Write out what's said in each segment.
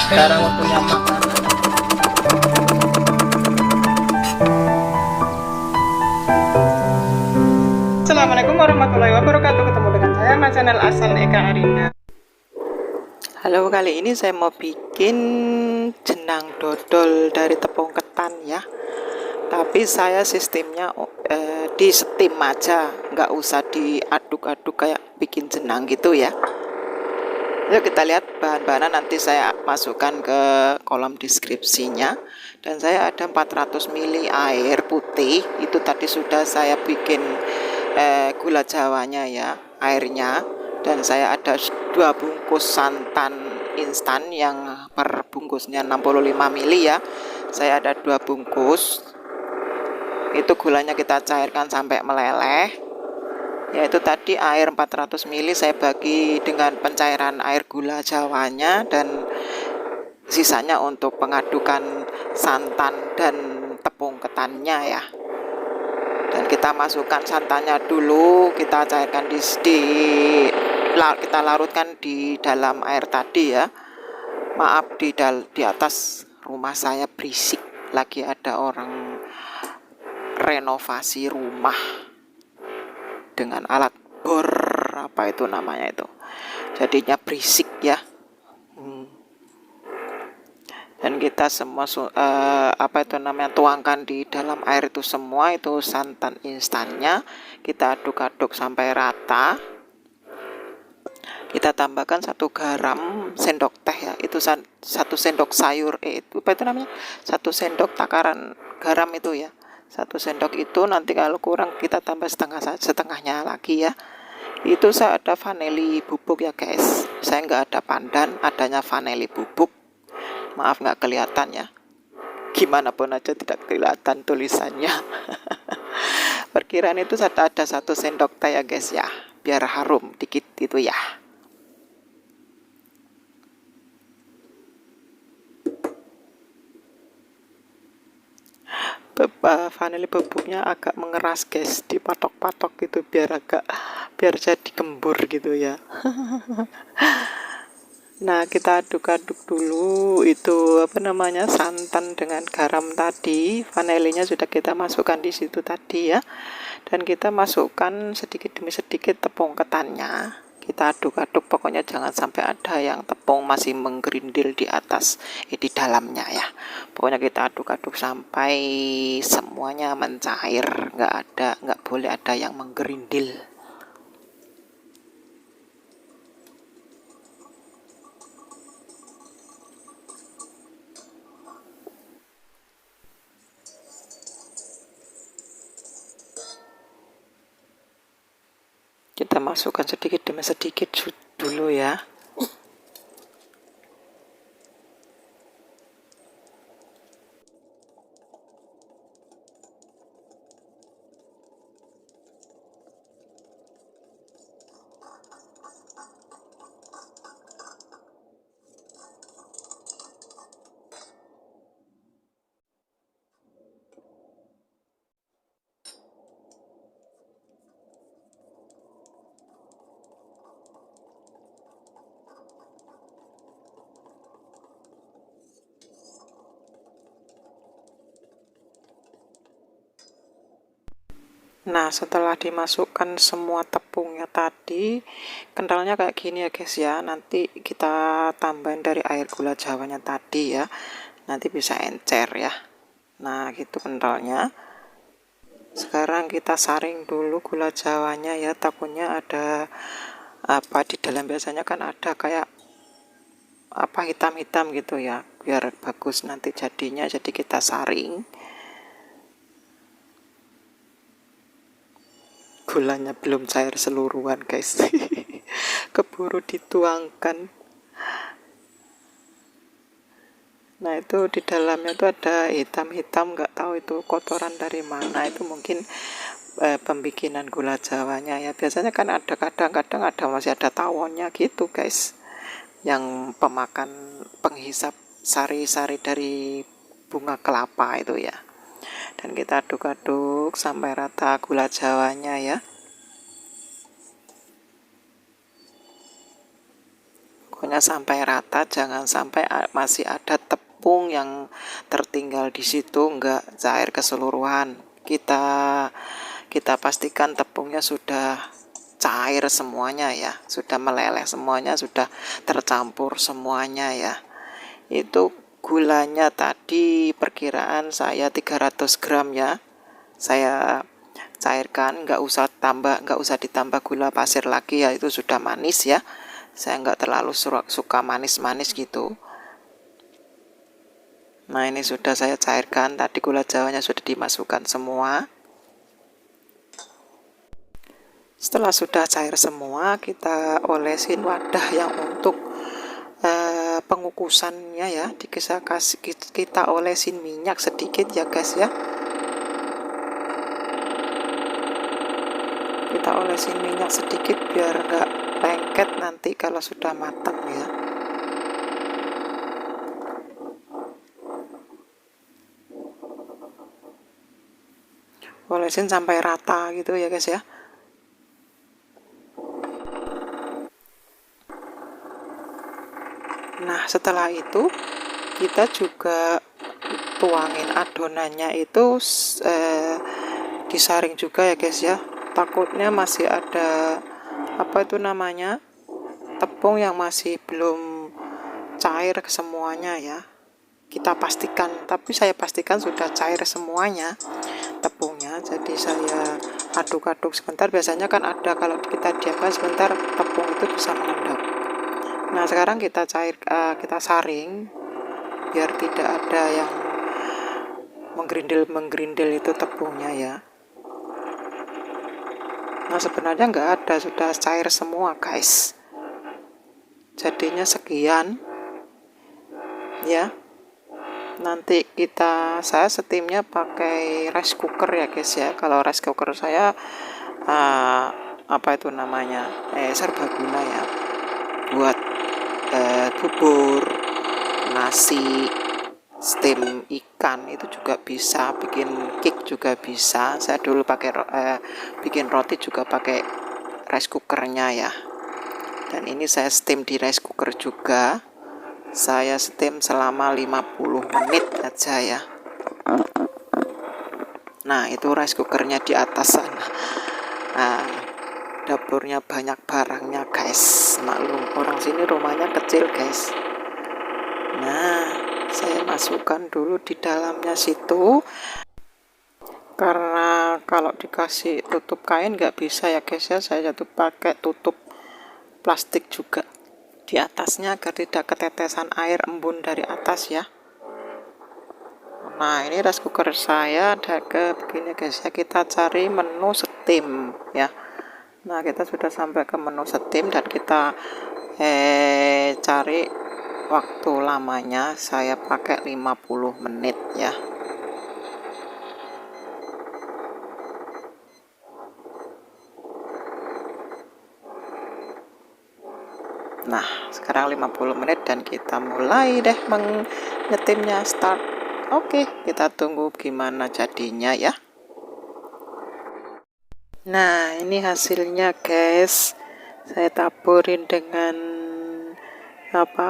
Sekarang waktunya makan. Assalamualaikum warahmatullahi wabarakatuh. Ketemu dengan saya Mas channel Asal Eka Arinda. Halo, kali ini saya mau bikin jenang dodol dari tepung ketan ya. Tapi saya sistemnya di steam aja, nggak usah diaduk-aduk kayak bikin jenang gitu ya. Yuk kita lihat bahan-bahan, nanti saya masukkan ke kolom deskripsinya. Dan saya ada 400 ml air putih, itu tadi sudah saya bikin gula jawanya ya, airnya. Dan saya ada 2 bungkus santan instan yang per bungkusnya 65 ml ya. Saya ada 2 bungkus. Itu gulanya kita cairkan sampai meleleh. Yaitu tadi air 400 ml saya bagi dengan pencairan air gula jawanya, dan sisanya untuk pengadukan santan dan tepung ketannya ya. Dan kita masukkan santannya dulu, kita cairkan kita larutkan di dalam air tadi ya. Maaf, di atas rumah saya berisik, lagi ada orang renovasi rumah dengan alat bor, apa itu namanya itu, jadinya berisik ya. Dan kita semua tuangkan di dalam air itu semua, itu santan instannya, kita aduk-aduk sampai rata. Kita tambahkan 1 garam sendok teh ya, itu 1 sendok sayur itu apa itu namanya, 1 sendok takaran garam itu ya. 1 sendok itu, nanti kalau kurang kita tambah setengahnya lagi ya. Itu saya ada vanili bubuk ya guys, saya nggak ada pandan, adanya vanili bubuk. Maaf nggak kelihatan ya, gimana pun aja tidak kelihatan tulisannya. Perkiraan itu ada 1 sendok teh ya guys ya, biar harum dikit itu ya. Vanili bubuknya agak mengeras guys, dipatok-patok gitu biar jadi gembur gitu ya. Nah, kita aduk-aduk dulu itu santan dengan garam tadi. Vanilinya sudah kita masukkan di situ tadi ya. Dan kita masukkan sedikit demi sedikit tepung ketannya. Kita aduk-aduk, pokoknya jangan sampai ada yang tepung masih menggerindil di atas, di dalamnya ya. Pokoknya kita aduk-aduk sampai semuanya mencair, nggak boleh ada yang menggerindil. Kita masukkan sedikit demi sedikit dulu ya. Nah, setelah dimasukkan semua tepungnya tadi, kentalnya kayak gini ya guys ya. Nanti kita tambahin dari air gula jawanya tadi ya, nanti bisa encer ya. Nah, gitu kentalnya. Sekarang kita saring dulu gula jawanya ya, takutnya ada apa di dalam. Biasanya kan ada kayak apa hitam-hitam gitu ya, biar bagus nanti jadinya. Jadi kita saring. Gulanya belum cair seluruhan guys. Keburu dituangkan. Nah, itu di dalamnya tuh ada hitam-hitam, nggak tahu itu kotoran dari mana. Itu mungkin pembikinan gula jawanya ya. Biasanya kan ada, kadang-kadang masih ada tawonnya gitu guys, yang penghisap sari-sari dari bunga kelapa itu ya. Dan kita aduk-aduk sampai rata gula jawanya ya. tepungnya sampai rata, jangan sampai masih ada tepung yang tertinggal di situ, enggak cair keseluruhan. Kita pastikan tepungnya sudah cair semuanya ya, sudah meleleh semuanya, sudah tercampur semuanya ya. Itu gulanya tadi perkiraan saya 300 gram ya, saya cairkan, nggak usah ditambah gula pasir lagi ya, itu sudah manis ya. Saya nggak terlalu suka manis-manis gitu. Nah, ini sudah saya cairkan, tadi gula jawanya sudah dimasukkan semua. Setelah sudah cair semua, kita olesin wadah yang untuk pengukusannya ya. Kita olesin minyak sedikit ya guys ya. Kita olesin minyak sedikit biar nggak lengket nanti kalau sudah matang ya. Olesin sampai rata gitu ya guys ya. Nah, setelah itu kita juga tuangin adonannya itu disaring juga ya guys ya. Takutnya masih ada apa itu namanya, tepung yang masih belum cair semuanya ya. Kita pastikan, tapi saya pastikan sudah cair semuanya tepungnya. Jadi saya aduk-aduk sebentar. Biasanya kan ada kalau kita diamkan sebentar tepung itu bisa mengendap. Nah, sekarang kita kita saring biar tidak ada yang menggerindil itu tepungnya ya. Nah, sebenarnya nggak ada, sudah cair semua guys. Jadinya sekian ya. Nanti saya steamnya pakai rice cooker ya guys ya. Kalau rice cooker saya apa itu namanya, serbaguna ya, buat bubur, nasi, steam ikan itu juga bisa, bikin cake juga bisa. Saya dulu pakai bikin roti juga pakai rice cookernya ya. Dan ini saya steam di rice cooker juga. Saya steam selama 50 menit aja ya. Nah, itu rice cookernya di atas sana. Nah, dapurnya banyak barangnya guys. Maklum, orang sini rumahnya kecil guys. Nah, saya masukkan dulu di dalamnya situ, karena kalau dikasih tutup kain nggak bisa ya guys ya. Saya jatuh pakai tutup plastik juga di atasnya agar tidak ketetesan air embun dari atas ya. Nah, ini rice cooker saya ada begini guys ya. Kita cari menu steam ya. Nah, kita sudah sampai ke menu steam dan kita cari waktu lamanya. Saya pakai 50 menit ya. Nah, sekarang 50 menit dan kita mulai deh menyetimnya, start. Oke, kita tunggu gimana jadinya ya. Nah, ini hasilnya guys. Saya taburin dengan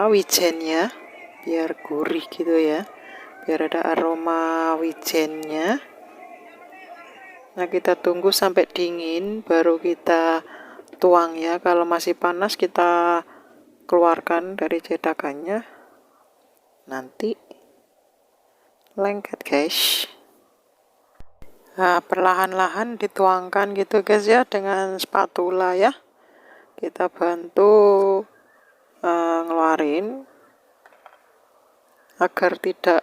wijennya biar gurih gitu ya, biar ada aroma wijennya. Nah, kita tunggu sampai dingin baru kita tuang ya. Kalau masih panas kita keluarkan dari cetakannya, nanti lengket guys. Nah, perlahan-lahan dituangkan gitu guys ya, dengan spatula ya. Kita bantu ngeluarin agar tidak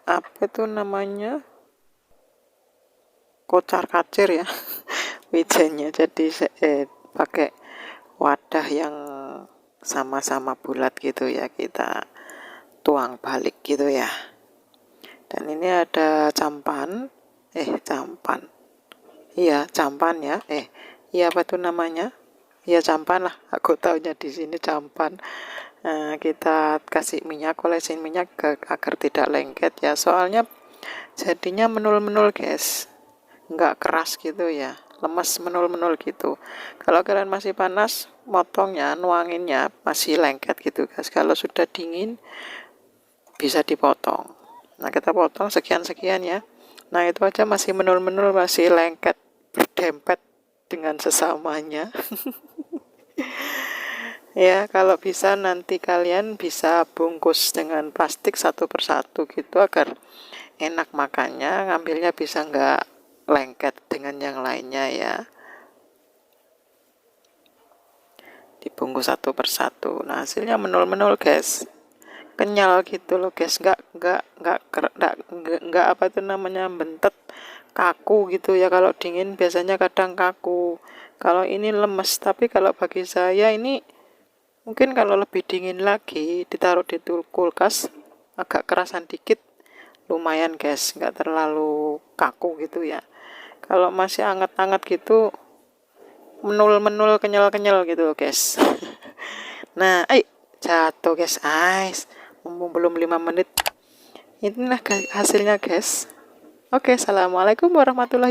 apa itu namanya, kocar-kacir ya wijennya. Jadi saya pakai wadah yang sama-sama bulat gitu ya, kita tuang balik gitu ya. Dan ini ada campan ya, iya apa itu namanya, ya campan lah, aku taunya di sini campan. Kita kasih minyak, olesin minyak agar tidak lengket ya, soalnya jadinya menul-menul guys, nggak keras gitu ya. lemes menul-menul gitu. Kalau kalian masih panas, motongnya, nuanginnya masih lengket gitu guys. Kalau sudah dingin bisa dipotong. Nah, kita potong sekian-sekian ya. Nah, itu aja masih menul-menul, masih lengket, berdempet dengan sesamanya. Ya, kalau bisa nanti kalian bisa bungkus dengan plastik satu persatu gitu agar enak makannya, ngambilnya bisa nggak lengket dengan yang lainnya ya. Dibungkus satu persatu. Nah, hasilnya menul-menul guys. Kenyal gitu loh guys, nggak apa itu namanya, bentet, kaku gitu ya. Kalau dingin biasanya kadang kaku, kalau ini lemes. Tapi kalau bagi saya ini mungkin kalau lebih dingin lagi ditaruh di kulkas agak kerasan dikit, lumayan guys, nggak terlalu kaku gitu ya. Kalau masih anget-anget gitu menul-menul, kenyal-kenyal gitu loh guys. Nah, jatuh guys, mumpung belum 5 menit. Inilah hasilnya guys. Oke, assalamualaikum warahmatullahi